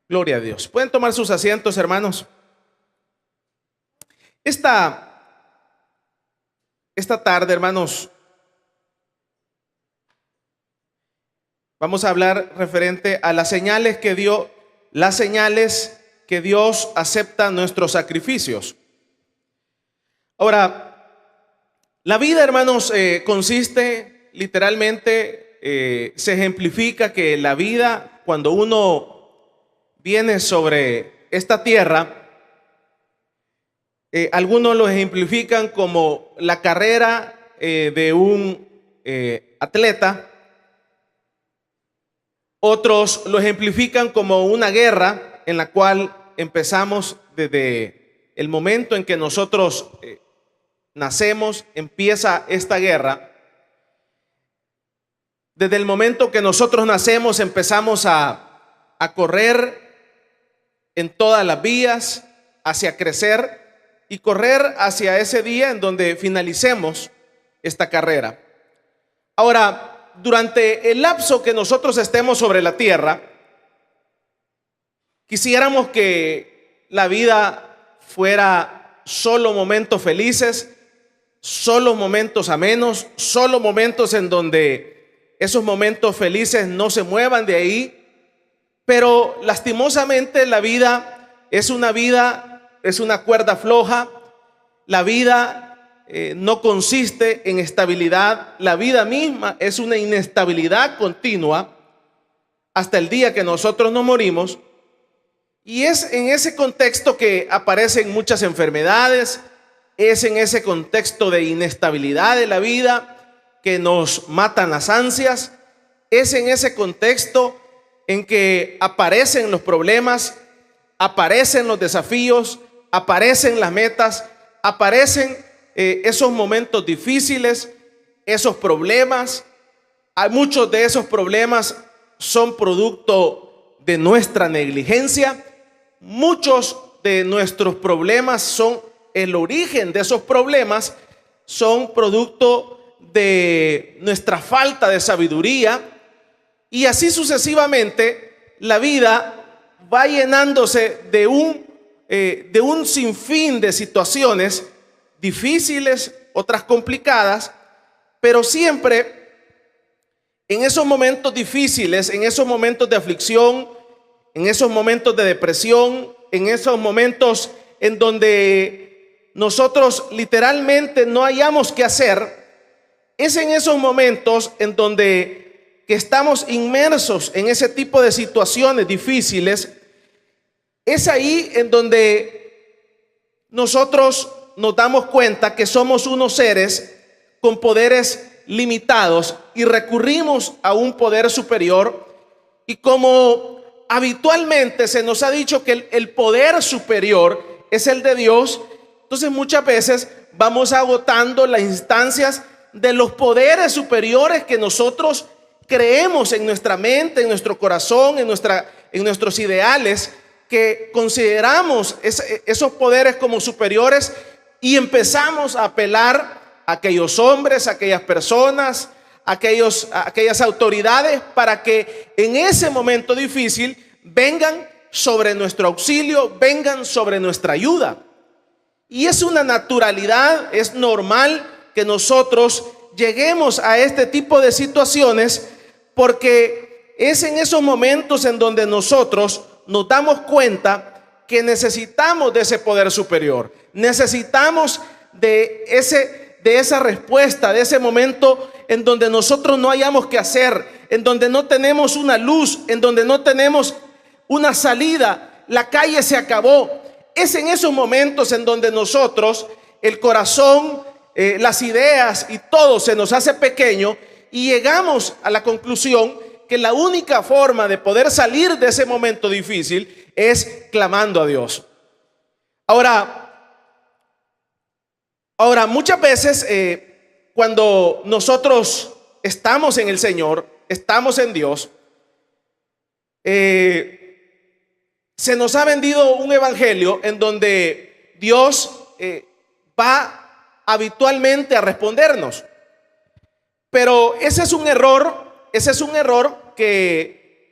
Gloria a Dios. Pueden tomar sus asientos, hermanos. Esta tarde, hermanos, vamos a hablar referente a las señales que Dios acepta nuestros sacrificios. Ahora, la vida, hermanos, consiste literalmente, se ejemplifica que la vida, cuando uno viene sobre esta tierra, algunos lo ejemplifican como la carrera de un atleta, otros lo ejemplifican como una guerra en la cual empezamos desde el momento en que nosotros nacemos, empieza esta guerra. Desde el momento que nosotros nacemos empezamos a correr en todas las vías hacia crecer y correr hacia ese día en donde finalicemos esta carrera. Ahora, durante el lapso que nosotros estemos sobre la tierra, quisiéramos que la vida fuera solo momentos felices, solo momentos amenos, solo momentos en donde esos momentos felices no se muevan de ahí. Pero lastimosamente la vida es una cuerda floja. La vida no consiste en estabilidad. La vida misma es una inestabilidad continua hasta el día que nosotros nos morimos. Y es en ese contexto que aparecen muchas enfermedades. Es en ese contexto de inestabilidad de la vida que nos matan las ansias. Es en ese contexto en que aparecen los problemas, aparecen los desafíos, aparecen las metas, aparecen esos momentos difíciles, esos problemas. Muchos de esos problemas son producto de nuestra negligencia. Muchos de nuestros problemas son el origen de esos problemas, son producto de nuestra falta de sabiduría. Y así sucesivamente, la vida va llenándose de un sinfín de situaciones difíciles, otras complicadas, pero siempre en esos momentos difíciles, en esos momentos de aflicción, en esos momentos de depresión, en esos momentos en donde nosotros literalmente no hayamos qué hacer, es en esos momentos en donde que estamos inmersos en ese tipo de situaciones difíciles. Es ahí en donde nosotros nos damos cuenta que somos unos seres con poderes limitados y recurrimos a un poder superior. Y como habitualmente se nos ha dicho que el poder superior es el de Dios, entonces muchas veces vamos agotando las instancias de los poderes superiores que nosotros creemos en nuestra mente, en nuestro corazón, en nuestros ideales, que consideramos esos poderes como superiores, y empezamos a apelar a aquellos hombres, a aquellas personas, a aquellas autoridades para que en ese momento difícil vengan sobre nuestro auxilio, vengan sobre nuestra ayuda. Y es una naturalidad, es normal que nosotros lleguemos a este tipo de situaciones, porque es en esos momentos en donde nosotros nos damos cuenta que necesitamos de ese poder superior, necesitamos de esa respuesta, de ese momento en donde nosotros no hayamos qué hacer, en donde no tenemos una luz, en donde no tenemos una salida, la calle se acabó. Es en esos momentos en donde nosotros, el corazón, las ideas y todo se nos hace pequeño, y llegamos a la conclusión que la única forma de poder salir de ese momento difícil es clamando a Dios. Ahora muchas veces cuando nosotros estamos en el Señor, estamos en Dios, se nos ha vendido un evangelio en donde Dios va habitualmente a respondernos. Pero ese es un error que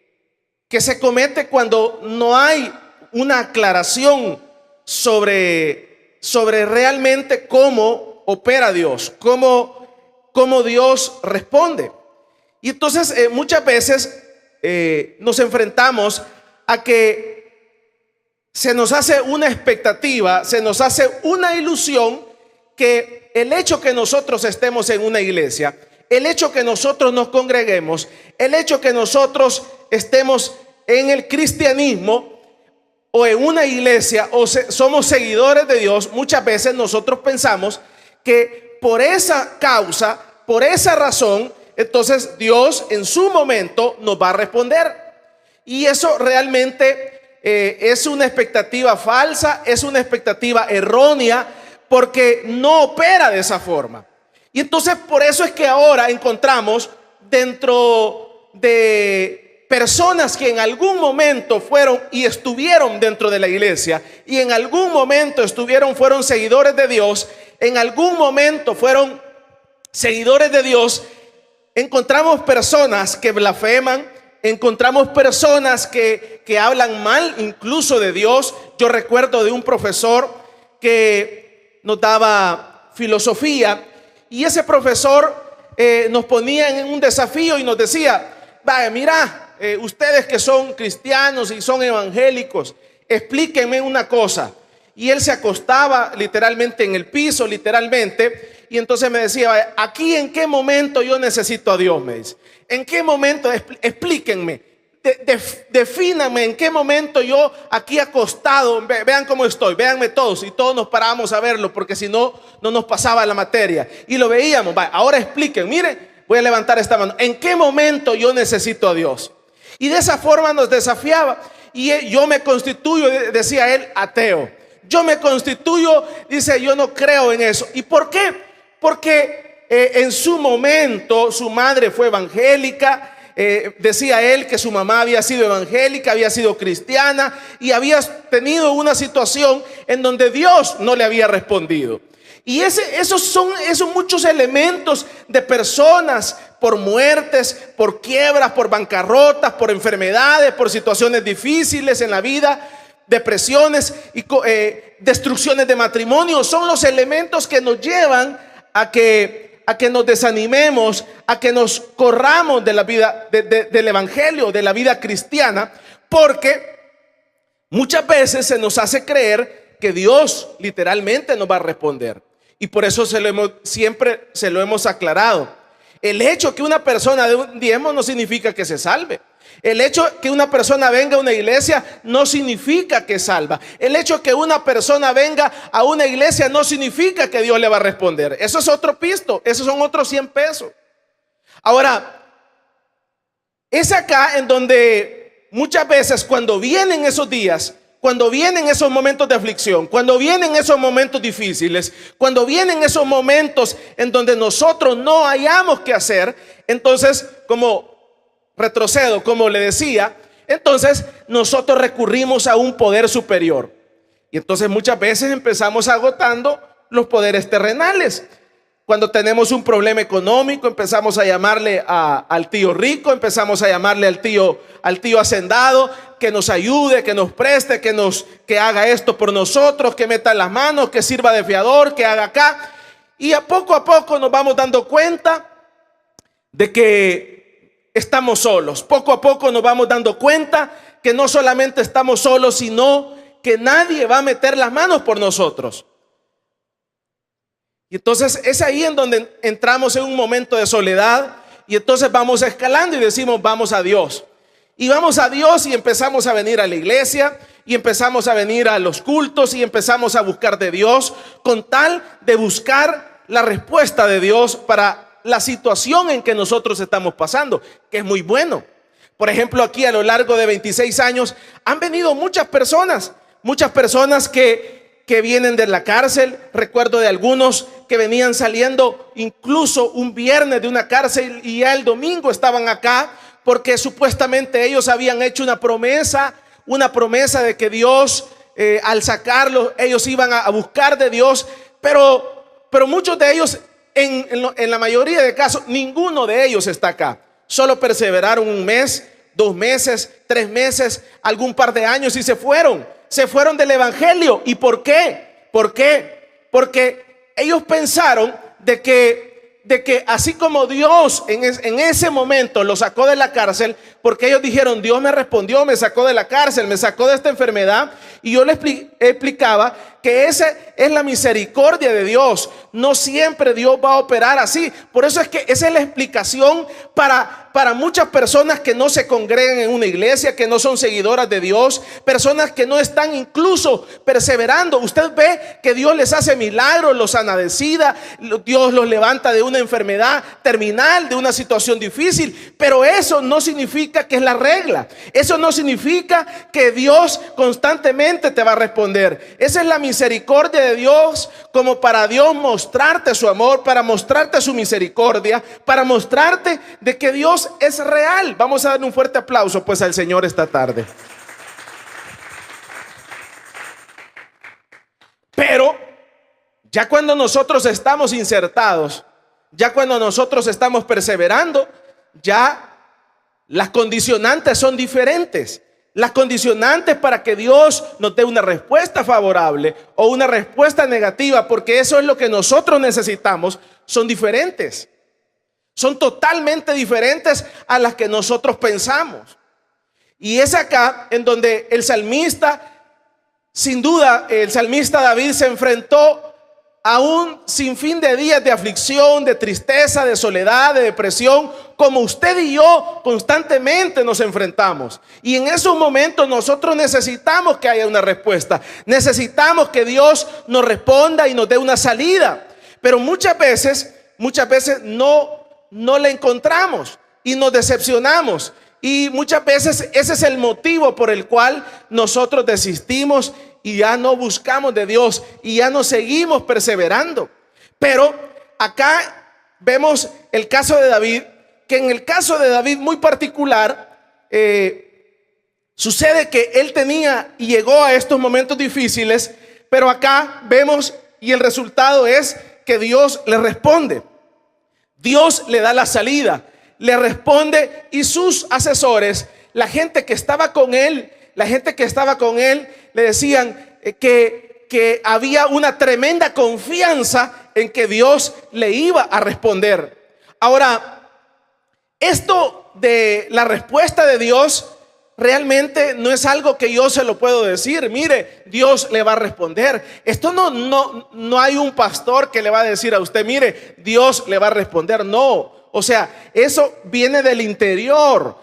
que se comete cuando no hay una aclaración sobre realmente cómo opera Dios, cómo Dios responde. Y entonces muchas veces nos enfrentamos a que se nos hace una expectativa, se nos hace una ilusión que el hecho que nosotros estemos en una iglesia, el hecho que nosotros nos congreguemos, el hecho que nosotros estemos en el cristianismo o en una iglesia o somos seguidores de Dios, muchas veces nosotros pensamos que por esa causa, por esa razón, entonces Dios en su momento nos va a responder. Y eso realmente es una expectativa falsa, es una expectativa errónea, porque no opera de esa forma. Y entonces por eso es que ahora encontramos dentro de personas que en algún momento fueron y estuvieron dentro de la iglesia, y en algún momento fueron seguidores de Dios, en algún momento fueron seguidores de Dios. Encontramos personas que blasfeman, encontramos personas que hablan mal incluso de Dios. Yo recuerdo de un profesor que nos daba filosofía, y ese profesor nos ponía en un desafío y nos decía: vaya, mira, ustedes que son cristianos y son evangélicos, explíquenme una cosa. Y él se acostaba literalmente en el piso, literalmente, y entonces me decía: vaya, aquí en qué momento yo necesito a Dios, me dice. ¿En qué momento? Explíquenme, defíname en qué momento yo aquí acostado, vean cómo estoy, véanme todos, y todos nos parábamos a verlo, porque si no, no nos pasaba la materia, y lo veíamos. Vaya, ahora expliquen, miren, voy a levantar esta mano, ¿en qué momento yo necesito a Dios? Y de esa forma nos desafiaba, y yo me constituyo, decía él, ateo. Yo me constituyo, dice, yo no creo en eso. ¿Y por qué? Porque en su momento su madre fue evangélica. Decía él que su mamá había sido evangélica, había sido cristiana, y había tenido una situación en donde Dios no le había respondido. Y esos son muchos elementos de personas por muertes, por quiebras, por bancarrotas, por enfermedades, por situaciones difíciles en la vida, depresiones y destrucciones de matrimonio. Son los elementos que nos llevan a que nos desanimemos, a que nos corramos de la vida del evangelio, de la vida cristiana, porque muchas veces se nos hace creer que Dios literalmente nos va a responder. Y por eso siempre se lo hemos aclarado. El hecho que una persona dé un diezmo no significa que se salve. El hecho que una persona venga a una iglesia no significa que salva. El hecho que una persona venga a una iglesia no significa que Dios le va a responder. Eso es otro pisto, esos son otros 100 pesos. Ahora, es acá en donde muchas veces cuando vienen esos días, cuando vienen esos momentos de aflicción, cuando vienen esos momentos difíciles, cuando vienen esos momentos en donde nosotros no hayamos qué hacer, entonces, como retrocedo, como le decía, entonces nosotros recurrimos a un poder superior. Y entonces muchas veces empezamos agotando los poderes terrenales. Cuando tenemos un problema económico, empezamos a llamarle al tío rico, empezamos a llamarle al tío hacendado, que nos ayude, que nos preste, que haga esto por nosotros, que meta las manos, que sirva de fiador, que haga acá. Y a poco nos vamos dando cuenta de que estamos solos. Poco a poco nos vamos dando cuenta que no solamente estamos solos, sino que nadie va a meter las manos por nosotros. Y entonces es ahí en donde entramos en un momento de soledad, y entonces vamos escalando y decimos: vamos a Dios. Y vamos a Dios y empezamos a venir a la iglesia, y empezamos a venir a los cultos, y empezamos a buscar de Dios, con tal de buscar la respuesta de Dios para la situación en que nosotros estamos pasando, que es muy bueno. Por ejemplo, aquí a lo largo de 26 años han venido muchas personas que vienen de la cárcel. Recuerdo de algunos que venían saliendo incluso un viernes de una cárcel, y ya el domingo estaban acá, porque supuestamente ellos habían hecho una promesa de que Dios, al sacarlos, ellos iban a buscar de Dios. Pero muchos de ellos, en la mayoría de casos, ninguno de ellos está acá. Solo perseveraron un mes, 2 meses, 3 meses, algún par de años y se fueron del evangelio. ¿Y por qué? ¿Por qué? Porque ellos pensaron de que así como Dios en ese momento lo sacó de la cárcel, porque ellos dijeron, Dios me respondió, me sacó de la cárcel, me sacó de esta enfermedad, y yo les explicaba que esa es la misericordia de Dios. No siempre Dios va a operar así. Por eso es que esa es la explicación para muchas personas que no se congregan en una iglesia, que no son seguidoras de Dios, personas que no están incluso perseverando. Usted ve que Dios les hace milagros, los sana de SIDA, Dios los levanta de una enfermedad terminal, de una situación difícil, pero eso no significa que es la regla. Eso no significa que Dios constantemente te va a responder. Esa es la misericordia de Dios, como para Dios mostrarte su amor, para mostrarte su misericordia, para mostrarte de que Dios es real. Vamos a darle un fuerte aplauso pues al Señor esta tarde. Pero ya cuando nosotros estamos insertados, ya cuando nosotros estamos perseverando, ya las condicionantes son diferentes. Las condicionantes para que Dios nos dé una respuesta favorable o una respuesta negativa, porque eso es lo que nosotros necesitamos, son diferentes. Son totalmente diferentes a las que nosotros pensamos. Y es acá en donde el salmista, sin duda, el salmista David se enfrentó a un sinfín de días de aflicción, de tristeza, de soledad, de depresión, como usted y yo constantemente nos enfrentamos. Y en esos momentos nosotros necesitamos que haya una respuesta. Necesitamos que Dios nos responda y nos dé una salida. Pero muchas veces no la encontramos y nos decepcionamos. Y muchas veces ese es el motivo por el cual nosotros desistimos y ya no buscamos de Dios y ya no seguimos perseverando. Pero acá vemos el caso de David, que en el caso de David muy particular, sucede que él tenía y llegó a estos momentos difíciles, pero acá vemos y el resultado es que Dios le responde. Dios le da la salida, le responde, y sus asesores, la gente que estaba con él, le decían que había una tremenda confianza en que Dios le iba a responder. Ahora, esto de la respuesta de Dios realmente no es algo que yo se lo puedo decir. Mire, Dios le va a responder. Esto no hay un pastor que le va a decir a usted, mire, Dios le va a responder. No. O sea, eso viene del interior,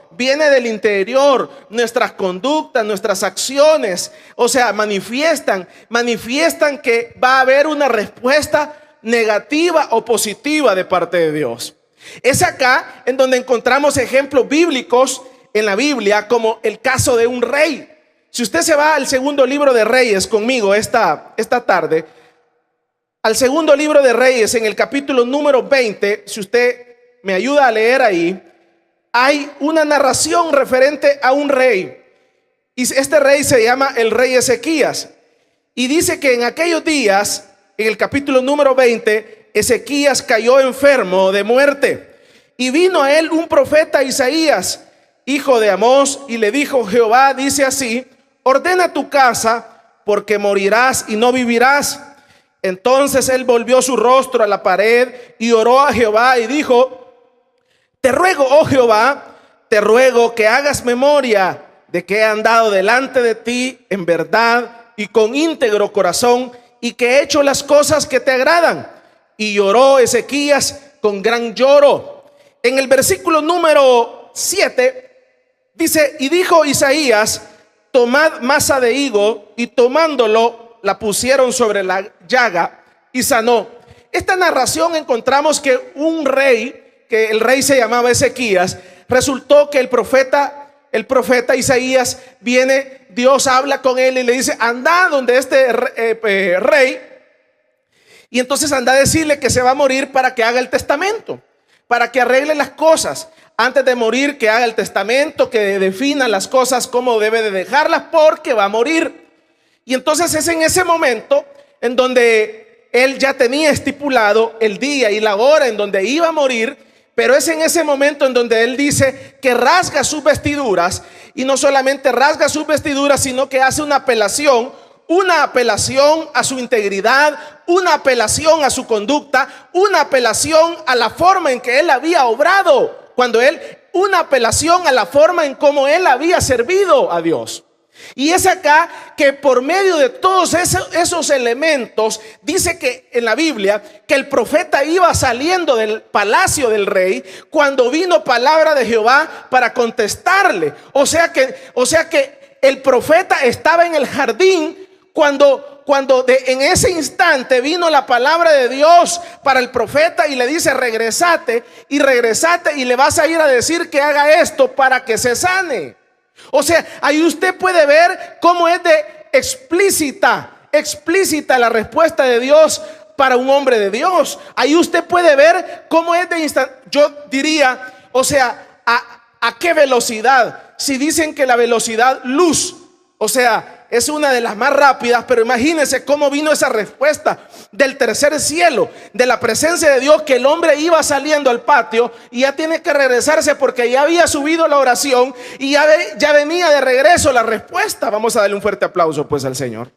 nuestras conductas, nuestras acciones, o sea, manifiestan que va a haber una respuesta negativa o positiva de parte de Dios. Es acá en donde encontramos ejemplos bíblicos en la Biblia, como el caso de un rey. Si usted se va al segundo libro de Reyes conmigo esta tarde, al segundo libro de Reyes, en el capítulo número 20, si usted me ayuda a leer ahí, hay una narración referente a un rey. Y este rey se llama el rey Ezequías. Y dice que en aquellos días, en el capítulo número 20, Ezequías cayó enfermo de muerte. Y vino a él un profeta, Isaías, hijo de Amós, y le dijo: Jehová dice así: ordena tu casa, porque morirás y no vivirás. Entonces él volvió su rostro a la pared y oró a Jehová y dijo: te ruego, oh Jehová, te ruego que hagas memoria de que he andado delante de ti en verdad y con íntegro corazón, y que he hecho las cosas que te agradan. Y lloró Ezequías con gran lloro. En el versículo número 7 dice: y dijo Isaías: tomad masa de higo, y tomándolo la pusieron sobre la llaga y sanó. Esta narración encontramos que un rey, que el rey se llamaba Ezequías, resultó que el profeta Isaías viene, Dios habla con él y le dice: anda donde este rey, y entonces anda a decirle que se va a morir para que haga el testamento, para que arregle las cosas antes de morir, que haga el testamento, que defina las cosas, cómo debe de dejarlas, porque va a morir. Y entonces es en ese momento en donde él ya tenía estipulado el día y la hora en donde iba a morir, Pero es en ese momento en donde él dice que rasga sus vestiduras, y no solamente rasga sus vestiduras, sino que hace una apelación a su integridad, una apelación a su conducta, una apelación a la forma en que él había obrado, una apelación a la forma en cómo él había servido a Dios. Y es acá que por medio de todos esos elementos dice que en la Biblia que el profeta iba saliendo del palacio del rey cuando vino palabra de Jehová para contestarle. O sea que el profeta estaba en el jardín cuando en ese instante vino la palabra de Dios para el profeta y le dice: regresate y le vas a ir a decir que haga esto para que se sane. O sea, ahí usted puede ver cómo es de explícita la respuesta de Dios para un hombre de Dios. Ahí usted puede ver cómo es yo diría, o sea, a qué velocidad. Si dicen que la velocidad luz, o sea, es una de las más rápidas, pero imagínense cómo vino esa respuesta del tercer cielo, de la presencia de Dios, que el hombre iba saliendo al patio y ya tiene que regresarse porque ya había subido la oración y ya venía de regreso la respuesta. Vamos a darle un fuerte aplauso pues al Señor.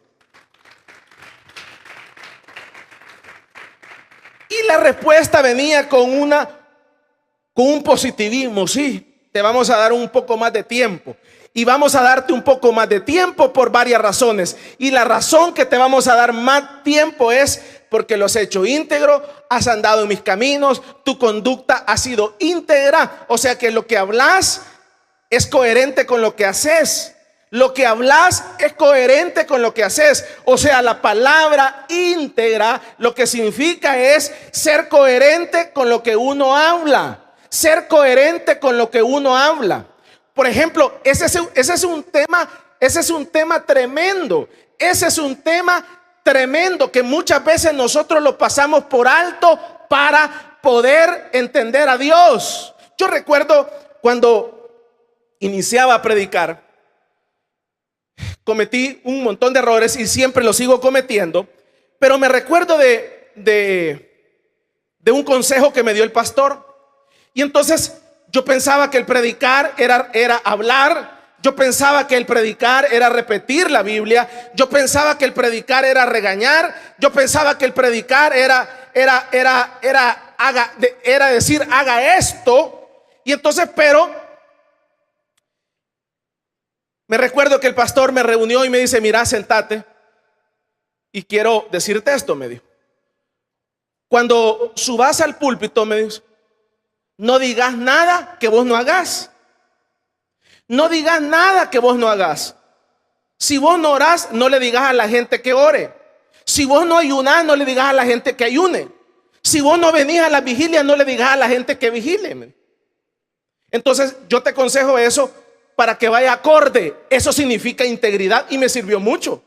Y la respuesta venía con un positivismo: sí, te vamos a dar un poco más de tiempo. Y vamos a darte un poco más de tiempo por varias razones. Y la razón que te vamos a dar más tiempo es porque lo has hecho íntegro, has andado en mis caminos, tu conducta ha sido íntegra. O sea que lo que hablas es coherente con lo que haces. Lo que hablas es coherente con lo que haces. O sea, la palabra íntegra lo que significa es ser coherente con lo que uno habla. Ser coherente con lo que uno habla. Por ejemplo, ese es un tema tremendo. Ese es un tema tremendo que muchas veces nosotros lo pasamos por alto para poder entender a Dios. Yo recuerdo cuando iniciaba a predicar, cometí un montón de errores y siempre los sigo cometiendo, pero me recuerdo de un consejo que me dio el pastor. Y entonces yo pensaba que el predicar era hablar. Yo pensaba que el predicar era repetir la Biblia. Yo pensaba que el predicar era regañar. Yo pensaba que el predicar era decir haga esto. Y entonces, pero me recuerdo que el pastor me reunió y me dice: mira, sentate y quiero decirte esto, me dijo. Cuando subas al púlpito, me dijo, no digas nada que vos no hagas. No digas nada que vos no hagas. Si vos no orás, no le digas a la gente que ore. Si vos no ayunás, no le digas a la gente que ayune. Si vos no venís a la vigilia, no le digas a la gente que vigile. Entonces yo te aconsejo eso para que vaya acorde. Eso significa integridad y me sirvió mucho.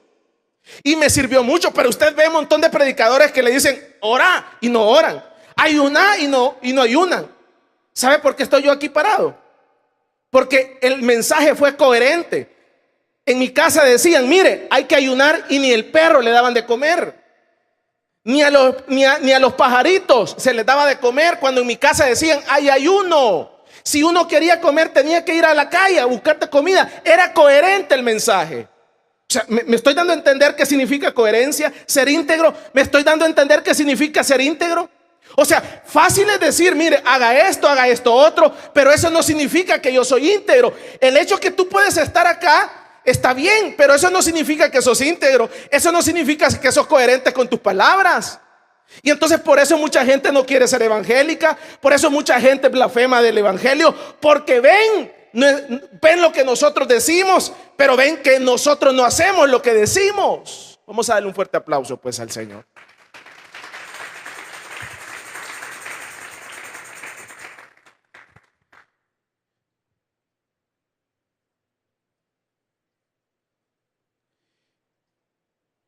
Pero usted ve un montón de predicadores que le dicen ora y no oran, ayuná y no ayunan. ¿Sabe por qué estoy yo aquí parado? Porque el mensaje fue coherente. En mi casa decían: mire, hay que ayunar, y ni el perro le daban de comer, ni a los pajaritos se les daba de comer. Cuando en mi casa decían: hay ayuno. Si uno quería comer, tenía que ir a la calle a buscarte comida. Era coherente el mensaje. O sea, me estoy dando a entender qué significa coherencia, ser íntegro. Me estoy dando a entender qué significa ser íntegro. O sea, fácil es decir: mire, haga esto otro, pero eso no significa que yo soy íntegro. El hecho que tú puedes estar acá está bien, pero eso no significa que sos íntegro. Eso no significa que sos coherente con tus palabras. Y entonces por eso mucha gente no quiere ser evangélica. Por eso mucha gente blasfema del evangelio, porque ven lo que nosotros decimos, pero ven que nosotros no hacemos lo que decimos. Vamos a darle un fuerte aplauso pues al Señor.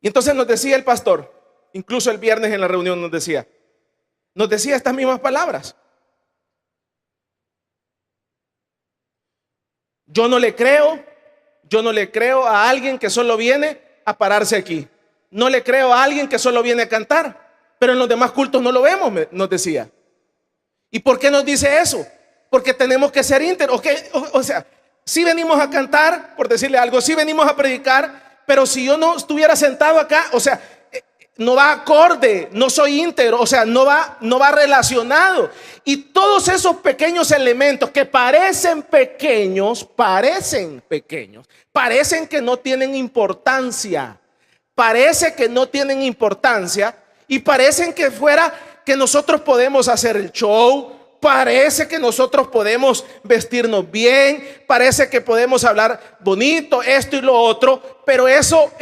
Y entonces nos decía el pastor, incluso el viernes en la reunión nos decía estas mismas palabras: yo no le creo a alguien que solo viene a pararse aquí. No le creo a alguien que solo viene a cantar, pero en los demás cultos no lo vemos, nos decía. ¿Y por qué nos dice eso? Porque tenemos que ser íntegros. O sea, si venimos a cantar, por decirle algo, si venimos a predicar, pero si yo no estuviera sentado acá, o sea, no va acorde, no soy íntegro, o sea, no va relacionado. Y todos esos pequeños elementos que parecen pequeños, parecen que no tienen importancia, parece que no tienen importancia y parecen que fuera que nosotros podemos hacer el show, parece que nosotros podemos vestirnos bien, parece que podemos hablar bonito, esto y lo otro, pero eso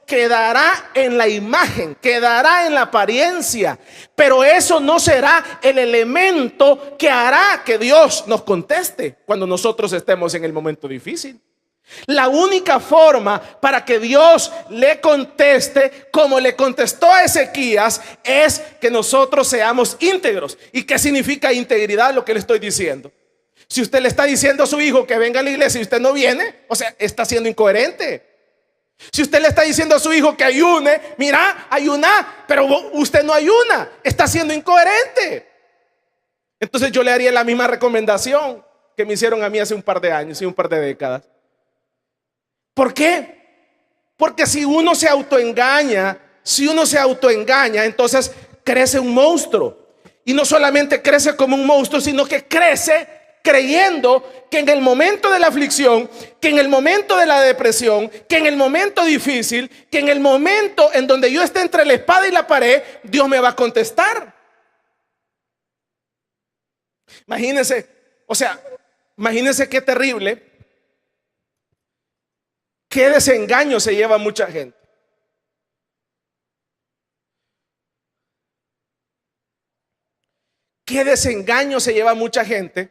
quedará en la imagen, quedará en la apariencia, pero eso no será el elemento que hará que Dios nos conteste cuando nosotros estemos en el momento difícil. La única forma para que Dios le conteste como le contestó a Ezequías es que nosotros seamos íntegros. ¿Y qué significa integridad? Lo que le estoy diciendo. Si usted le está diciendo a su hijo que venga a la iglesia y usted no viene, o sea, está siendo incoherente. Si usted le está diciendo a su hijo que ayune, mira, ayuna, pero usted no ayuna, está siendo incoherente. Entonces yo le haría la misma recomendación que me hicieron a mí hace un par de años y un par de décadas. ¿Por qué? Porque si uno se autoengaña, entonces crece un monstruo. Y no solamente crece como un monstruo, sino que crece creyendo que en el momento de la aflicción, que en el momento de la depresión, que en el momento difícil, que en el momento en donde yo esté entre la espada y la pared, Dios me va a contestar. Imagínense, imagínense qué terrible. Qué desengaño se lleva mucha gente. Qué desengaño se lleva mucha gente,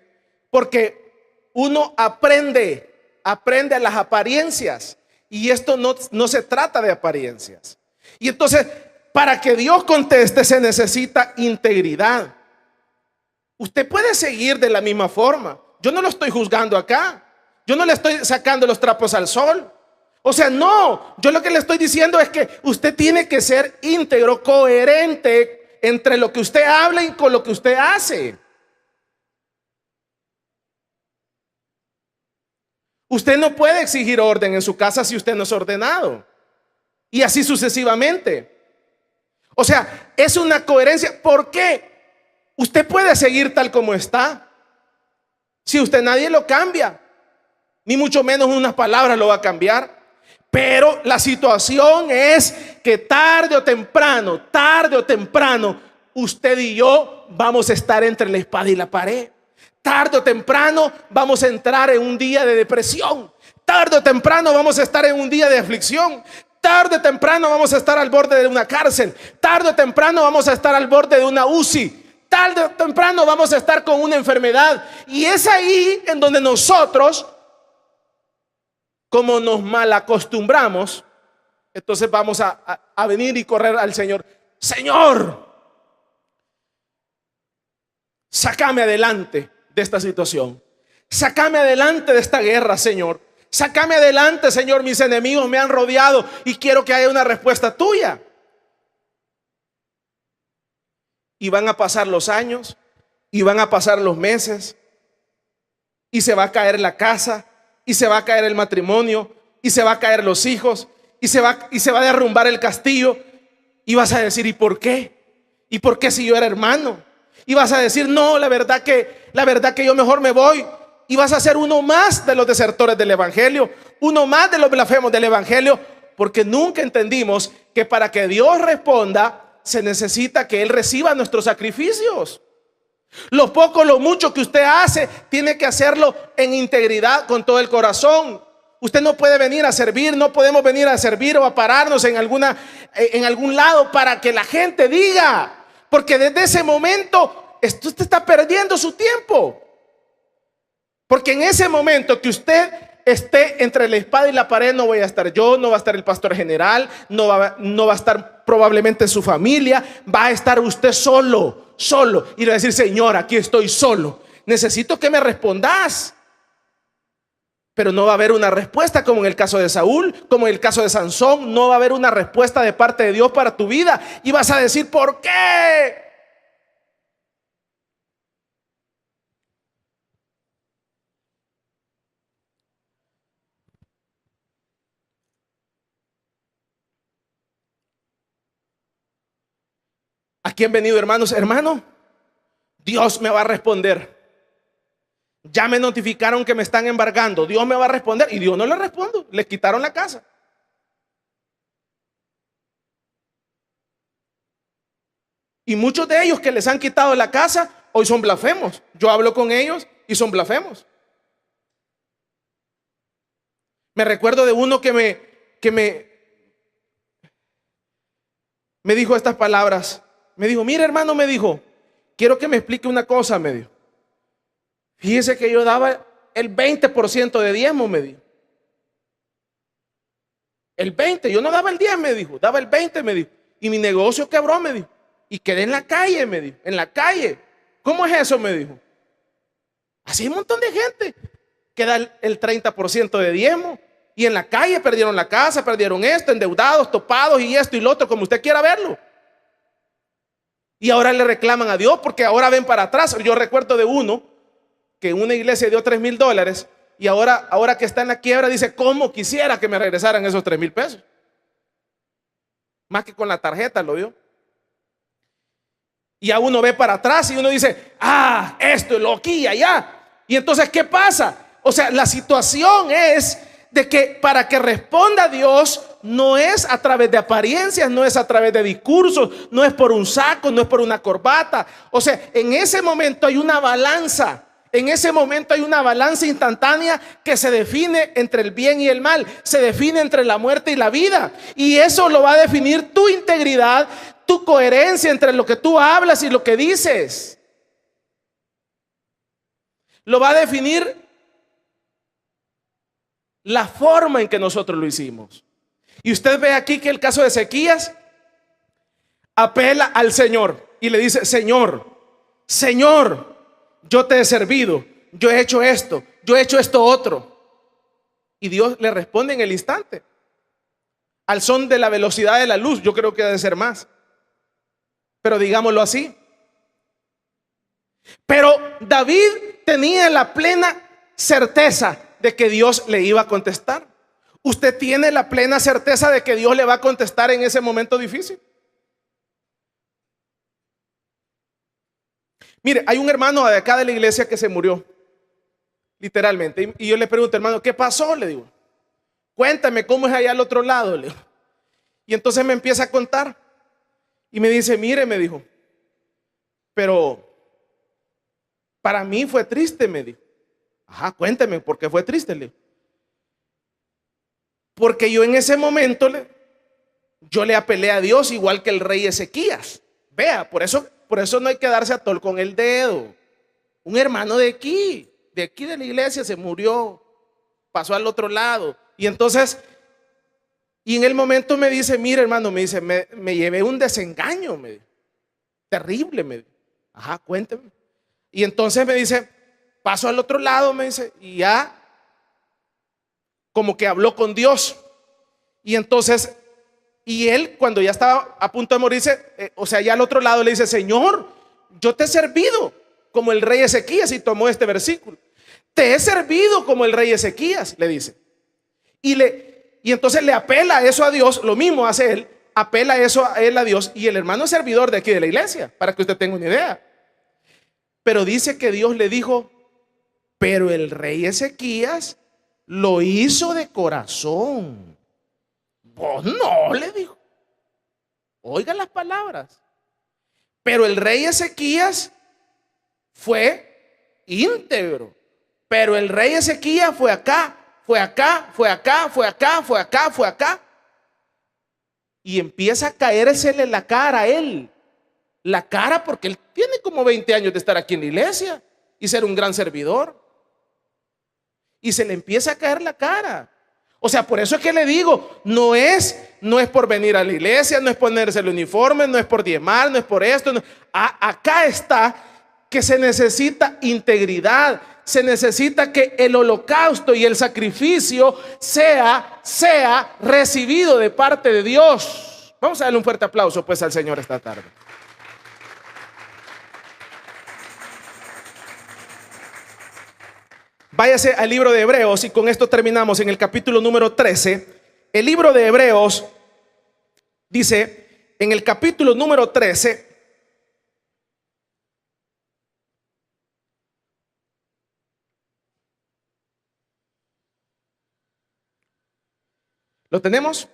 porque uno aprende a las apariencias, y esto no se trata de apariencias. Y entonces, para que Dios conteste se necesita integridad. Usted puede seguir de la misma forma. Yo no lo estoy juzgando acá. Yo no le estoy sacando los trapos al sol. O sea, no, yo lo que le estoy diciendo es que usted tiene que ser íntegro, coherente entre lo que usted habla y con lo que usted hace. Usted no puede exigir orden en su casa si usted no es ordenado. Y así sucesivamente. O sea, es una coherencia. ¿Por qué? Usted puede seguir tal como está. Si usted nadie lo cambia, ni mucho menos unas palabras lo va a cambiar. Pero la situación es que tarde o temprano, usted y yo vamos a estar entre la espada y la pared. Tarde o temprano vamos a entrar en un día de depresión. Tarde o temprano vamos a estar en un día de aflicción. Tarde o temprano vamos a estar al borde de una cárcel. Tarde o temprano vamos a estar al borde de una UCI. Tarde o temprano vamos a estar con una enfermedad. Y es ahí en donde nosotros, como nos mal acostumbramos, entonces vamos a venir y correr al Señor. Señor, sácame adelante de esta situación. Sácame adelante de esta guerra, Señor. Sácame adelante, Señor. Mis enemigos me han rodeado y quiero que haya una respuesta tuya. Y van a pasar los años, y van a pasar los meses, y se va a caer la casa, y se va a caer el matrimonio, y se va a caer los hijos, y se va a derrumbar el castillo. Y vas a decir, ¿y por qué? ¿Y por qué si yo era hermano? Y vas a decir, no, la verdad que yo mejor me voy. Y vas a ser uno más de los desertores del evangelio, uno más de los blasfemos del evangelio, porque nunca entendimos que para que Dios responda se necesita que Él reciba nuestros sacrificios. Lo poco, lo mucho que usted hace, tiene que hacerlo en integridad, con todo el corazón. Usted no puede venir a servir, no podemos venir a servir o a pararnos en algún lado para que la gente diga, porque desde ese momento usted está perdiendo su tiempo. Porque en ese momento que usted esté entre la espada y la pared, no voy a estar yo, no va a estar el pastor general, no va a estar probablemente su familia, va a estar usted solo. Y le va a decir, Señor, aquí estoy solo, necesito que me respondas. Pero no va a haber una respuesta como en el caso de Saúl, como en el caso de Sansón. No va a haber una respuesta de parte de Dios para tu vida. Y vas a decir, ¿por qué? Aquí han venido hermanos, hermano, Dios me va a responder. Ya me notificaron que me están embargando, Dios me va a responder. Y Dios no le responde, le quitaron la casa. Y muchos de ellos que les han quitado la casa, hoy son blasfemos. Yo hablo con ellos y son blasfemos. Me recuerdo de uno que me dijo estas palabras. Me dijo, mire hermano, me dijo, quiero que me explique una cosa, me dijo. Fíjese que yo daba el 20% de diezmo, me dijo. El 20, yo no daba el 10, me dijo, daba el 20, me dijo. Y mi negocio quebró, me dijo. Y quedé en la calle, me dijo, en la calle. ¿Cómo es eso? Me dijo. Así hay un montón de gente que da el 30% de diezmo. Y en la calle perdieron la casa, perdieron esto, endeudados, topados y esto y lo otro, como usted quiera verlo. Y ahora le reclaman a Dios porque ahora ven para atrás. Yo recuerdo de uno que en una iglesia dio $3,000 y ahora que está en la quiebra dice, ¿cómo quisiera que me regresaran esos $3,000? Más que con la tarjeta lo dio. Y a uno ve para atrás y uno dice, esto, lo aquí y allá. Y entonces, ¿qué pasa? O sea, la situación es de que para que responda Dios no es a través de apariencias, no es a través de discursos, no es por un saco, no es por una corbata. O sea, en ese momento hay una balanza. En ese momento hay una balanza instantánea que se define entre el bien y el mal, se define entre la muerte y la vida. Y eso lo va a definir tu integridad, tu coherencia entre lo que tú hablas y lo que dices. Lo va a definir la forma en que nosotros lo hicimos. Y usted ve aquí que el caso de Ezequías apela al Señor y le dice, Señor, yo te he servido, yo he hecho esto otro. Y Dios le responde en el instante, al son de la velocidad de la luz. Yo creo que debe ser más, pero digámoslo así. Pero David tenía la plena certeza de que Dios le iba a contestar. ¿Usted tiene la plena certeza de que Dios le va a contestar en ese momento difícil? Mire, hay un hermano de acá de la iglesia que se murió, literalmente. Y yo le pregunto, hermano, ¿qué pasó? Le digo, cuéntame cómo es allá al otro lado. Le digo. Y entonces me empieza a contar. Y me dice, mire, me dijo, pero para mí fue triste, me dijo. Cuénteme, ¿por qué fue triste? Le digo. Porque yo en ese momento yo le apelé a Dios igual que el rey Ezequías. Vea, por eso no hay que darse a tol con el dedo. Un hermano de aquí de la iglesia se murió, pasó al otro lado. Y entonces, y en el momento me dice, mire hermano, me dice, me llevé un desengaño, me dijo, terrible, me dijo. Cuénteme. Y entonces me dice, pasó al otro lado, me dice, y ya como que habló con Dios. Y entonces, y él cuando ya estaba a punto de morirse, o sea, ya al otro lado le dice, Señor, yo te he servido como el rey Ezequías, y tomó este versículo. Te he servido como el rey Ezequías, le dice. Y entonces le apela eso a Dios, lo mismo hace él, apela eso a él a Dios, y el hermano es servidor de aquí de la iglesia, para que usted tenga una idea. Pero dice que Dios le dijo, pero el rey Ezequías lo hizo de corazón. Vos no, le dijo. Oigan las palabras. Pero el rey Ezequías fue íntegro. Pero el rey Ezequías fue acá, fue acá, fue acá, fue acá, fue acá, fue acá. Y empieza a caérsele la cara a él. La cara porque él tiene como 20 años de estar aquí en la iglesia y ser un gran servidor. Y se le empieza a caer la cara. O sea, por eso es que le digo, no es por venir a la iglesia, no es ponerse el uniforme, no es por diezmar, no es por esto. No. Acá está que se necesita integridad, se necesita que el holocausto y el sacrificio sea recibido de parte de Dios. Vamos a darle un fuerte aplauso pues al Señor esta tarde. Váyase al libro de Hebreos y con esto terminamos en el capítulo número 13. El libro de Hebreos dice en el capítulo número 13, ¿Lo tenemos?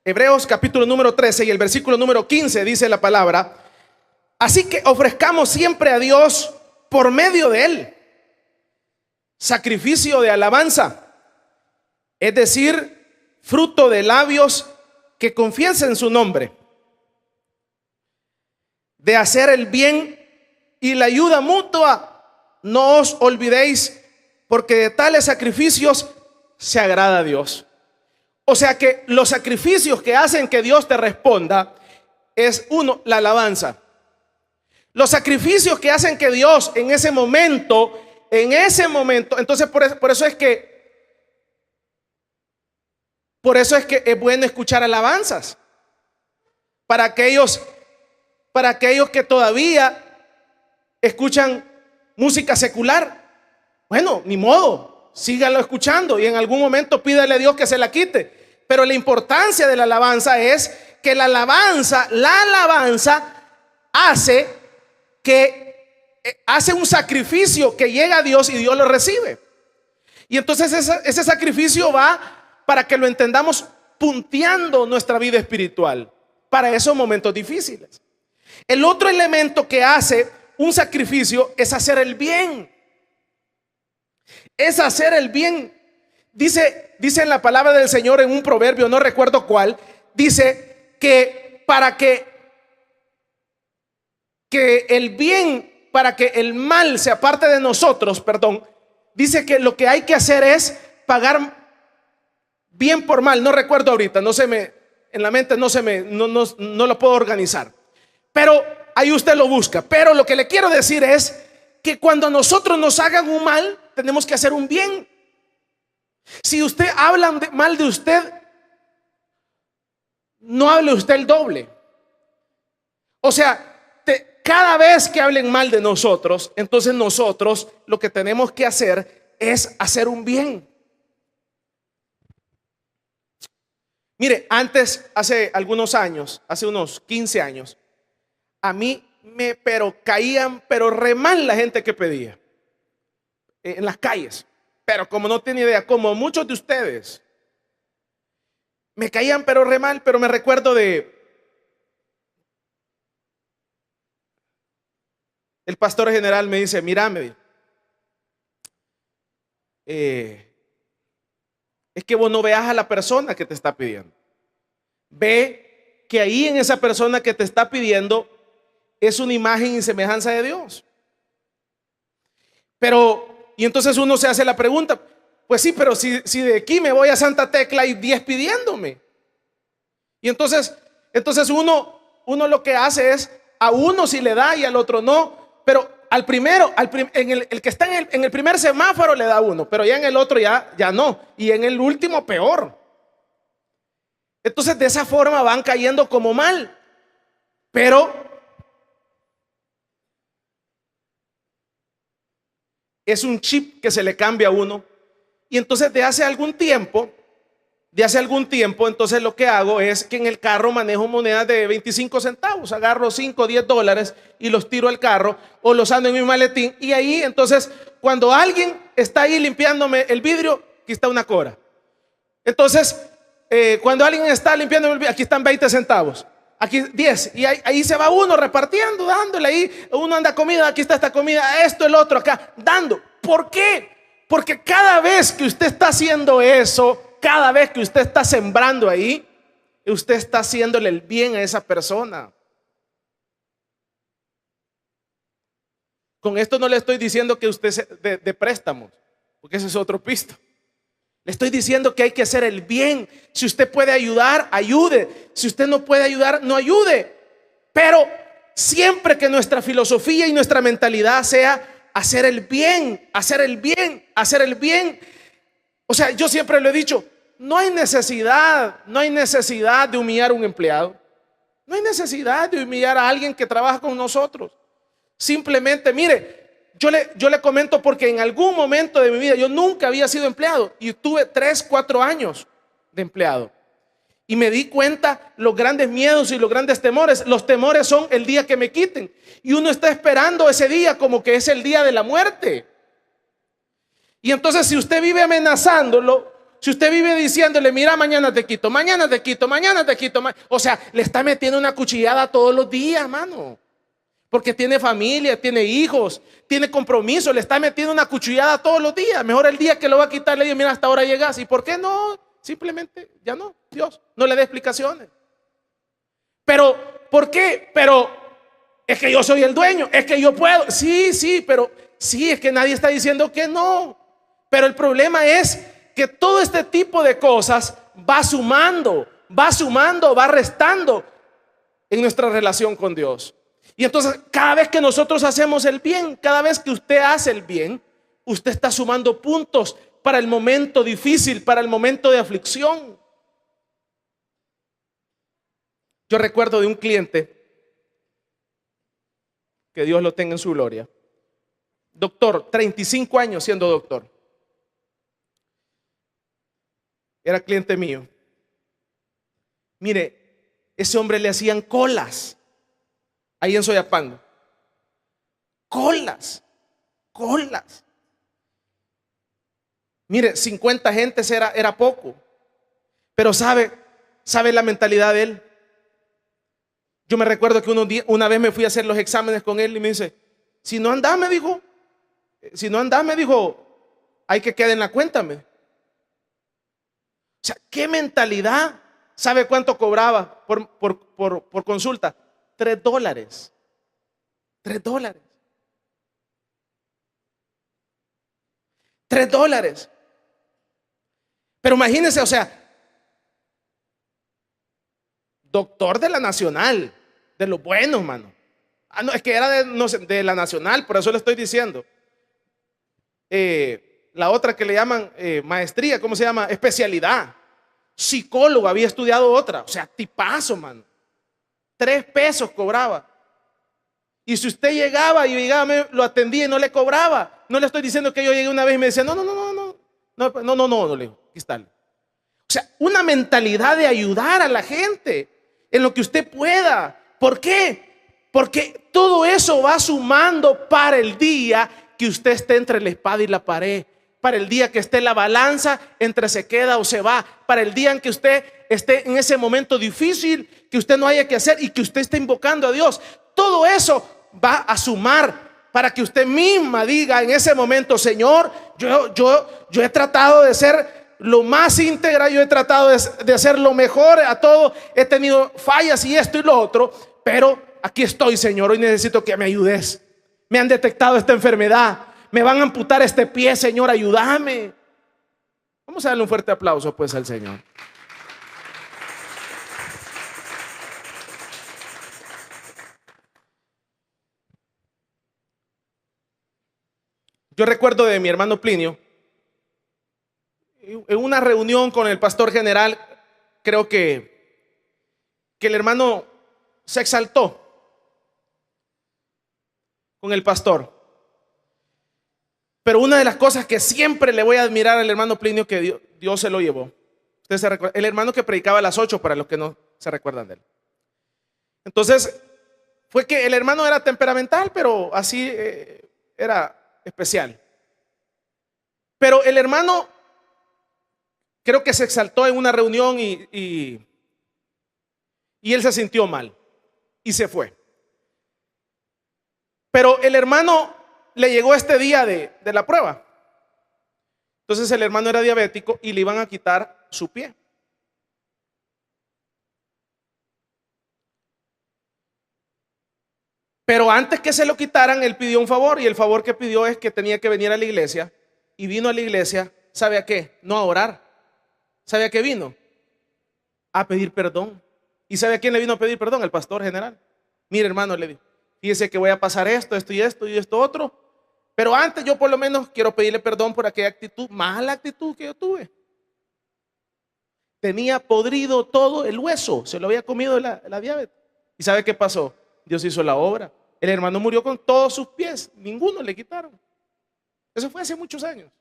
Hebreos capítulo número 13 y el versículo número 15 dice la palabra: así que ofrezcamos siempre a Dios por medio de Él sacrificio de alabanza, es decir, fruto de labios que confiesen su nombre, de hacer el bien y la ayuda mutua. No os olvidéis, porque de tales sacrificios se agrada a Dios. O sea que los sacrificios que hacen que Dios te responda es uno, la alabanza. Los sacrificios que hacen que Dios en ese momento, entonces por eso es que es bueno escuchar alabanzas. Para aquellos que todavía escuchan música secular, bueno, ni modo, síganlo escuchando y en algún momento pídale a Dios que se la quite. Pero la importancia de la alabanza es que la alabanza hace un sacrificio que llega a Dios y Dios lo recibe. Y entonces ese sacrificio va para que lo entendamos punteando nuestra vida espiritual para esos momentos difíciles. El otro elemento que hace un sacrificio es hacer el bien. Es hacer el bien. Dice en la palabra del Señor en un proverbio, no recuerdo cuál, dice que para que el bien, para que el mal se aparte de nosotros, dice que lo que hay que hacer es pagar bien por mal. No recuerdo ahorita, en la mente no lo puedo organizar. Pero ahí usted lo busca. Pero lo que le quiero decir es que cuando a nosotros nos hagan un mal, tenemos que hacer un bien. Si usted habla mal de usted, no hable usted el doble. O sea, cada vez que hablen mal de nosotros, entonces nosotros lo que tenemos que hacer es hacer un bien. Mire, antes, hace algunos años, hace unos 15 años, a mí caían re mal la gente que pedía en las calles. Pero como no tiene idea, como muchos de ustedes, me caían re mal. Pero me recuerdo de el pastor general. Me dice: mira, es que vos no veas a la persona que te está pidiendo. Ve que ahí en esa persona que te está pidiendo es una imagen y semejanza de Dios. Y entonces uno se hace la pregunta: pues sí, pero si de aquí me voy a Santa Tecla hay 10 pidiéndome. Y entonces uno lo que hace es, a uno sí le da y al otro no. Pero al primero, el que está en el primer semáforo le da uno, pero ya en el otro ya no. Y en el último peor. Entonces de esa forma van cayendo como mal. Pero es un chip que se le cambia a uno. Y entonces de hace algún tiempo, entonces lo que hago es que en el carro manejo monedas de 25 centavos. Agarro 5 o 10 dólares y los tiro al carro o los ando en mi maletín. Y ahí entonces cuando alguien está ahí limpiándome el vidrio, aquí está una cora. Entonces cuando alguien está limpiándome el vidrio, aquí están 20 centavos. Aquí 10. Y ahí se va uno repartiendo, dándole ahí. Uno anda comida, aquí está esta comida, esto, el otro, acá, dando. ¿Por qué? Porque cada vez que usted está haciendo eso, cada vez que usted está sembrando ahí, usted está haciéndole el bien a esa persona. Con esto no le estoy diciendo que usted se de préstamos, porque ese es otro pisto. Le estoy diciendo que hay que hacer el bien. Si usted puede ayudar, ayude. Si usted no puede ayudar, no ayude. Pero siempre que nuestra filosofía y nuestra mentalidad sea hacer el bien, hacer el bien, hacer el bien. O sea, yo siempre lo he dicho, no hay necesidad de humillar a un empleado. No hay necesidad de humillar a alguien que trabaja con nosotros. Simplemente, mire, yo le comento porque en algún momento de mi vida yo nunca había sido empleado y tuve 3, 4 años de empleado. Y me di cuenta los grandes miedos y los grandes temores. Los temores son el día que me quiten. Y uno está esperando ese día como que es el día de la muerte. Y entonces si usted vive amenazándolo si usted vive diciéndole, mira, mañana te quito, mañana te quito, mañana te quito, o sea, le está metiendo una cuchillada todos los días, hermano. Porque tiene familia, tiene hijos, tiene compromiso, le está metiendo una cuchillada todos los días. Mejor el día que lo va a quitar, le digo, mira, hasta ahora llegas. ¿Y por qué no? Simplemente ya no, Dios no le dé explicaciones. Pero, ¿por qué? Pero es que yo soy el dueño, es que yo puedo. Sí, pero sí, es que nadie está diciendo que no. Pero el problema es que todo este tipo de cosas va sumando, va restando en nuestra relación con Dios. Y entonces cada vez que nosotros hacemos el bien, cada vez que usted hace el bien, usted está sumando puntos para el momento difícil, para el momento de aflicción. Yo recuerdo de un cliente, que Dios lo tenga en su gloria, doctor, 35 años siendo doctor. Era cliente mío. Mire, ese hombre le hacían colas ahí en Soyapango. Colas. Mire, 50 gentes era poco. Pero sabe la mentalidad de él. Yo me recuerdo que una vez me fui a hacer los exámenes con él y me dice, si no andás, me dijo, hay que quedar en la cuenta. O sea, ¿qué mentalidad? ¿Sabe cuánto cobraba por consulta? $3. $3. Pero imagínense, o sea, doctor de la Nacional, de los buenos, mano. No, es que era de la Nacional, por eso le estoy diciendo. La otra que le llaman maestría, ¿cómo se llama? Especialidad. Psicólogo, había estudiado otra. O sea, tipazo, mano. $3 cobraba. Y si usted llegaba y lo atendía y no le cobraba, no le estoy diciendo que yo llegué una vez y me decía, no, le digo, aquí está. O sea, una mentalidad de ayudar a la gente en lo que usted pueda. ¿Por qué? Porque todo eso va sumando para el día que usted esté entre la espada y la pared, para el día que esté la balanza entre se queda o se va, para el día en que usted esté en ese momento difícil, que usted no haya que hacer y que usted esté invocando a Dios. Todo eso va a sumar para que usted misma diga en ese momento, Señor, yo he tratado de ser lo más íntegra, yo he tratado de hacer lo mejor a todo, he tenido fallas y esto y lo otro, pero aquí estoy, Señor, hoy necesito que me ayudes. Me han detectado esta enfermedad, me van a amputar este pie, Señor, ayúdame. Vamos a darle un fuerte aplauso pues al Señor. Yo recuerdo de mi hermano Plinio, en una reunión con el pastor general, creo que el hermano se exaltó con el pastor. Pero una de las cosas que siempre le voy a admirar al hermano Plinio, que Dios se lo llevó. Usted se recuerda, el hermano que predicaba a las 8, para los que no se recuerdan de él. Entonces, fue que el hermano era temperamental, pero así era especial. Pero el hermano creo que se exaltó en una reunión y él se sintió mal y se fue. Pero el hermano le llegó este día de la prueba. Entonces el hermano era diabético y le iban a quitar su pie. Pero antes que se lo quitaran, él pidió un favor, y el favor que pidió es que tenía que venir a la iglesia. Y vino a la iglesia, ¿sabe a qué? No a orar. ¿Sabe a qué vino? A pedir perdón. ¿Y sabe a quién le vino a pedir perdón? Al pastor general. Mire, hermano, le dijo, fíjese que voy a pasar esto y esto otro, pero antes yo por lo menos quiero pedirle perdón por aquella actitud, mala actitud que yo tuve. Tenía podrido todo el hueso, se lo había comido la diabetes. ¿Y sabe qué pasó? Dios hizo la obra. El hermano murió con todos sus pies, ninguno le quitaron. Eso fue hace muchos años.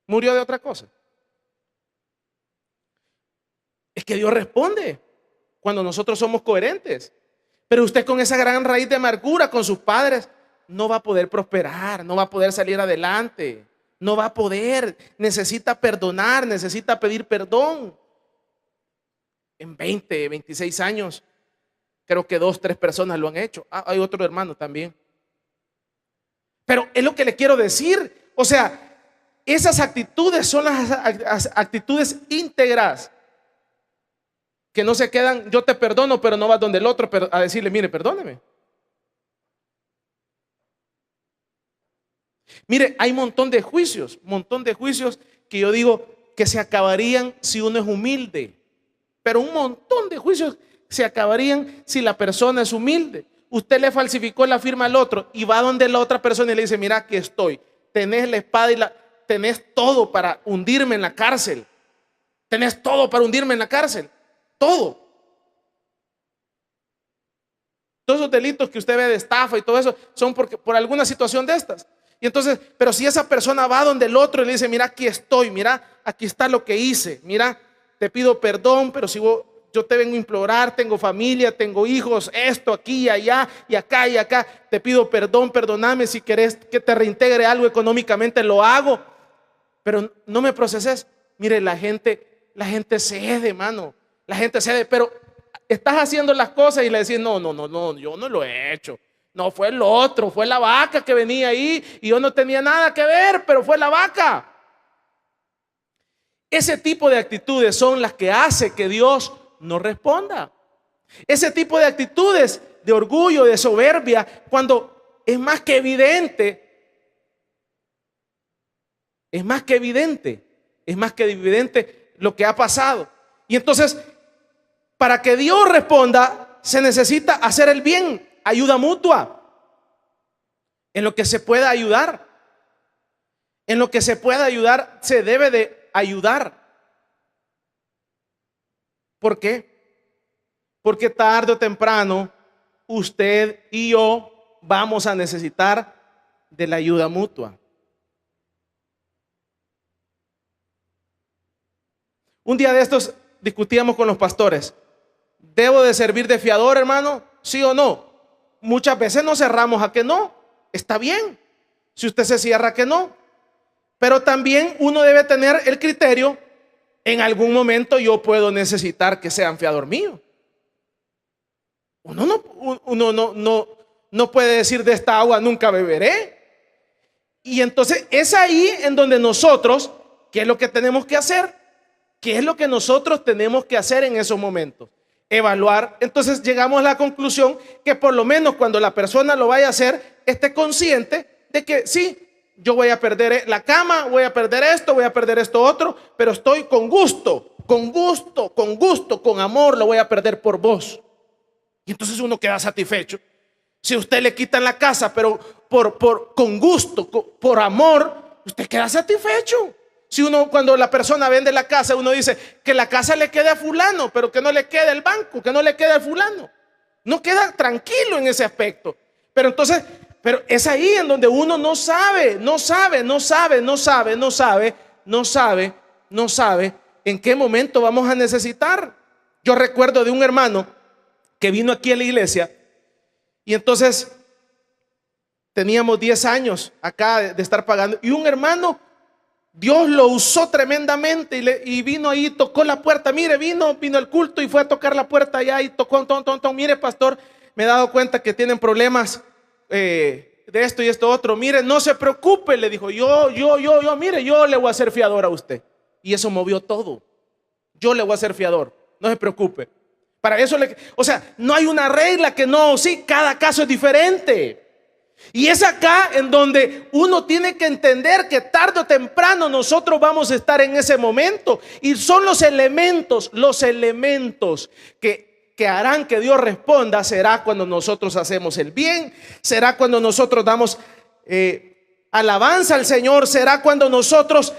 Murió de otra cosa. Es que Dios responde cuando nosotros somos coherentes. Pero usted con esa gran raíz de amargura con sus padres no va a poder prosperar, no va a poder salir adelante. No va a poder. Necesita perdonar, necesita pedir perdón. En 20, 26 años, creo que 2, 3 personas lo han hecho. Hay otro hermano también. Pero es lo que le quiero decir. O sea, esas actitudes son las actitudes íntegras. Que no se quedan, yo te perdono, pero no vas donde el otro a decirle, mire, perdóneme. Mire, hay un montón de juicios que yo digo que se acabarían si uno es humilde. Pero un montón de juicios se acabarían si la persona es humilde. Usted le falsificó la firma al otro y va donde la otra persona y le dice, mira, aquí estoy. Tenés la espada y tenés todo para hundirme en la cárcel. Tenés todo para hundirme en la cárcel. Todo. Todos esos delitos que usted ve de estafa y todo eso son por alguna situación de estas. Y entonces, pero si esa persona va donde el otro y le dice, mira, aquí estoy, mira, aquí está lo que hice, mira, te pido perdón, pero si yo te vengo a implorar, tengo familia, tengo hijos, esto, aquí y allá, y acá, te pido perdón, perdóname, si querés que te reintegre algo económicamente, lo hago, pero no me proceses. Mire, la gente cede, hermano, la gente cede, pero estás haciendo las cosas y le decís, no, yo no lo he hecho. No, fue el otro, fue la vaca que venía ahí y yo no tenía nada que ver, pero fue la vaca. Ese tipo de actitudes son las que hace que Dios no responda. Ese tipo de actitudes de orgullo, de soberbia, cuando es más que evidente lo que ha pasado. Y entonces, para que Dios responda, se necesita hacer el bien. Ayuda mutua. En lo que se pueda ayudar. En lo que se pueda ayudar, se debe de ayudar. ¿Por qué? Porque tarde o temprano, usted y yo vamos a necesitar de la ayuda mutua. Un día de estos discutíamos con los pastores. ¿Debo de servir de fiador, hermano? ¿Sí o no? Muchas veces nos cerramos a que no. Está bien. Si usted se cierra a que no. Pero también uno debe tener el criterio. En algún momento yo puedo necesitar que sean fiador mío. Uno no puede decir de esta agua nunca beberé. Y entonces es ahí en donde nosotros, ¿qué es lo que tenemos que hacer? ¿Qué es lo que nosotros tenemos que hacer en esos momentos? Evaluar. Entonces llegamos a la conclusión que por lo menos cuando la persona lo vaya a hacer, esté consciente de que sí, yo voy a perder la cama, voy a perder esto otro, pero estoy con gusto, con amor, lo voy a perder por vos. Y entonces uno queda satisfecho. Si usted le quitan la casa, pero con gusto, por amor, usted queda satisfecho. Si uno, cuando la persona vende la casa, uno dice que la casa le quede a fulano, pero que no le quede el banco, que no le quede a fulano. No queda tranquilo en ese aspecto. Pero entonces, es ahí en donde uno no sabe en qué momento vamos a necesitar. Yo recuerdo de un hermano que vino aquí a la iglesia y entonces teníamos 10 años acá de estar pagando y un hermano, Dios lo usó tremendamente y vino ahí, tocó la puerta. Mire, vino al culto y fue a tocar la puerta allá y tocó, mire, pastor, me he dado cuenta que tienen problemas de esto y esto otro. Mire, no se preocupe, le dijo, mire, yo le voy a ser fiador a usted. Y eso movió todo. Yo le voy a ser fiador, no se preocupe. Para eso, no hay una regla que no, sí, cada caso es diferente. Y es acá en donde uno tiene que entender que tarde o temprano nosotros vamos a estar en ese momento. Y son los elementos que harán que Dios responda. Será cuando nosotros hacemos el bien, será cuando nosotros damos alabanza al Señor, será cuando nosotros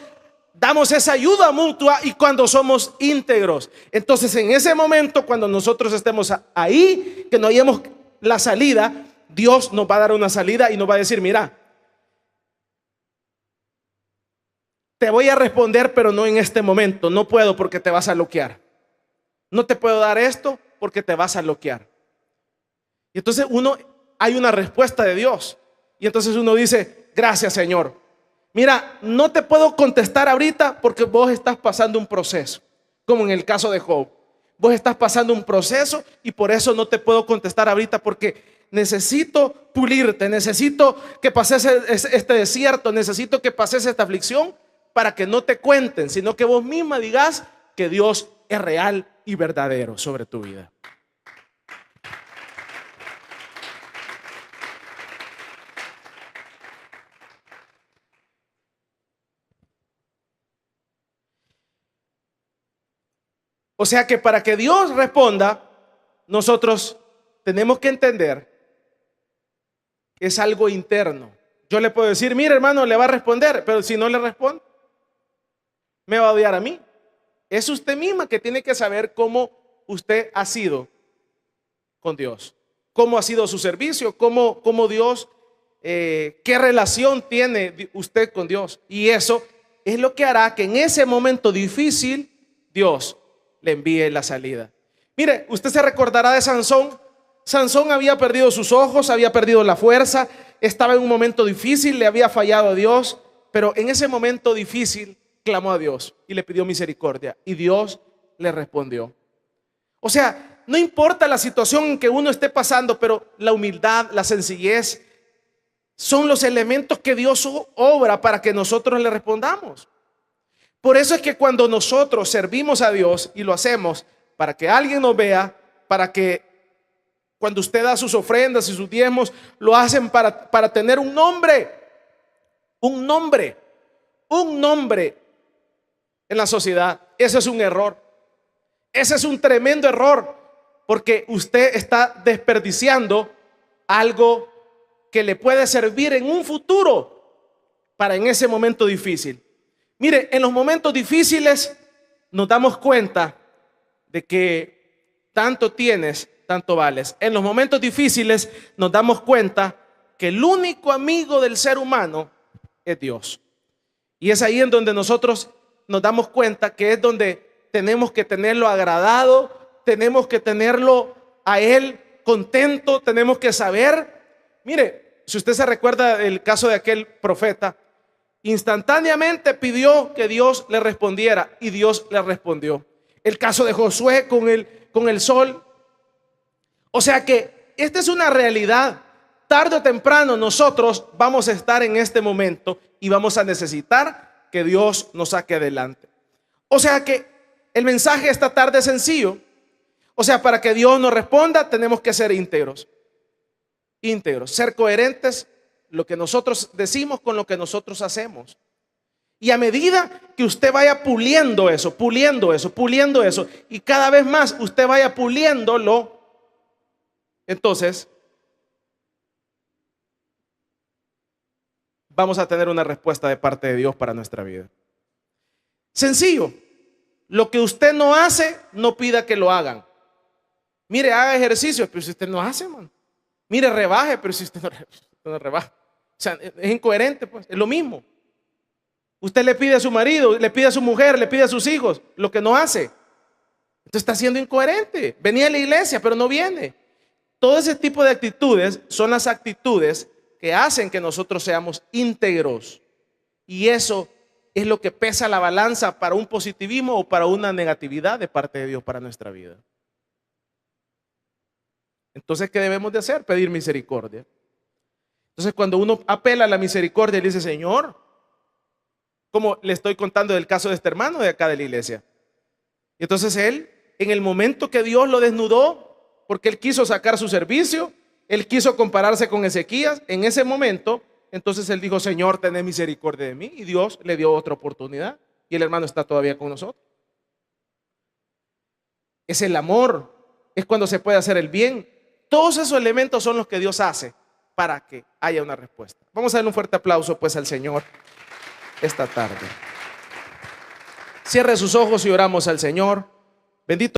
damos esa ayuda mutua y cuando somos íntegros. Entonces en ese momento, cuando nosotros estemos ahí, que no hayamos la salida, Dios nos va a dar una salida y nos va a decir, mira, te voy a responder, pero no en este momento. No puedo porque te vas a bloquear. No te puedo dar esto porque te vas a bloquear. Y entonces hay una respuesta de Dios. Y entonces uno dice, gracias, Señor. Mira, no te puedo contestar ahorita porque vos estás pasando un proceso, como en el caso de Job. Vos estás pasando un proceso y por eso no te puedo contestar ahorita, porque necesito pulirte, necesito que pases este desierto, necesito que pases esta aflicción para que no te cuenten, sino que vos misma digas que Dios es real y verdadero sobre tu vida. O sea que para que Dios responda, nosotros tenemos que entender que es algo interno. Yo le puedo decir, mire hermano, le va a responder, pero si no le responde, me va a odiar a mí. Es usted misma que tiene que saber cómo usted ha sido con Dios, cómo ha sido su servicio, cómo Dios, qué relación tiene usted con Dios. Y eso es lo que hará que en ese momento difícil Dios le envíe la salida. Mire, usted se recordará de Sansón. Sansón había perdido sus ojos, había perdido la fuerza, estaba en un momento difícil, le había fallado a Dios, pero en ese momento difícil clamó a Dios y le pidió misericordia y Dios le respondió. O sea, no importa la situación en que uno esté pasando, pero la humildad, la sencillez son los elementos que Dios obra para que nosotros le respondamos. Por eso es que cuando nosotros servimos a Dios y lo hacemos para que alguien nos vea, para que cuando usted da sus ofrendas y sus diezmos, lo hacen para tener un nombre en la sociedad. Ese es un error. Ese es un tremendo error, porque usted está desperdiciando algo que le puede servir en un futuro para en ese momento difícil. Mire, en los momentos difíciles nos damos cuenta de que tanto tienes, tanto vales. En los momentos difíciles nos damos cuenta que el único amigo del ser humano es Dios. Y es ahí en donde nosotros nos damos cuenta que es donde tenemos que tenerlo agradado, tenemos que tenerlo a Él contento, tenemos que saber. Mire, si usted se recuerda el caso de aquel profeta, instantáneamente pidió que Dios le respondiera y Dios le respondió. El caso de Josué con el sol. O sea que esta es una realidad. Tarde o temprano nosotros vamos a estar en este momento y vamos a necesitar que Dios nos saque adelante. O sea que el mensaje esta tarde es sencillo. O sea, para que Dios nos responda tenemos que ser íntegros, ser coherentes, lo que nosotros decimos con lo que nosotros hacemos. Y a medida que usted vaya puliendo eso, y cada vez más usted vaya puliéndolo, entonces vamos a tener una respuesta de parte de Dios para nuestra vida. Sencillo. Lo que usted no hace, no pida que lo hagan. Mire, haga ejercicio, pero si usted no hace, man. Mire, rebaje, pero si usted no rebaja. O sea, es incoherente, pues, es lo mismo. Usted le pide a su marido, le pide a su mujer, le pide a sus hijos lo que no hace. Entonces está siendo incoherente. Venía a la iglesia, pero no viene. Todo ese tipo de actitudes son las actitudes que hacen que nosotros seamos íntegros. Y eso es lo que pesa la balanza para un positivismo o para una negatividad de parte de Dios para nuestra vida. Entonces, ¿qué debemos de hacer? Pedir misericordia. Entonces, cuando uno apela a la misericordia y le dice, Señor, como le estoy contando del caso de este hermano de acá de la iglesia. Y entonces él, en el momento que Dios lo desnudó, porque él quiso sacar su servicio, él quiso compararse con Ezequías, en ese momento, entonces él dijo, Señor, ten misericordia de mí. Y Dios le dio otra oportunidad. Y el hermano está todavía con nosotros. Es el amor, es cuando se puede hacer el bien. Todos esos elementos son los que Dios hace para que haya una respuesta. Vamos a darle un fuerte aplauso pues al Señor esta tarde. Cierre sus ojos y oramos al Señor. Bendito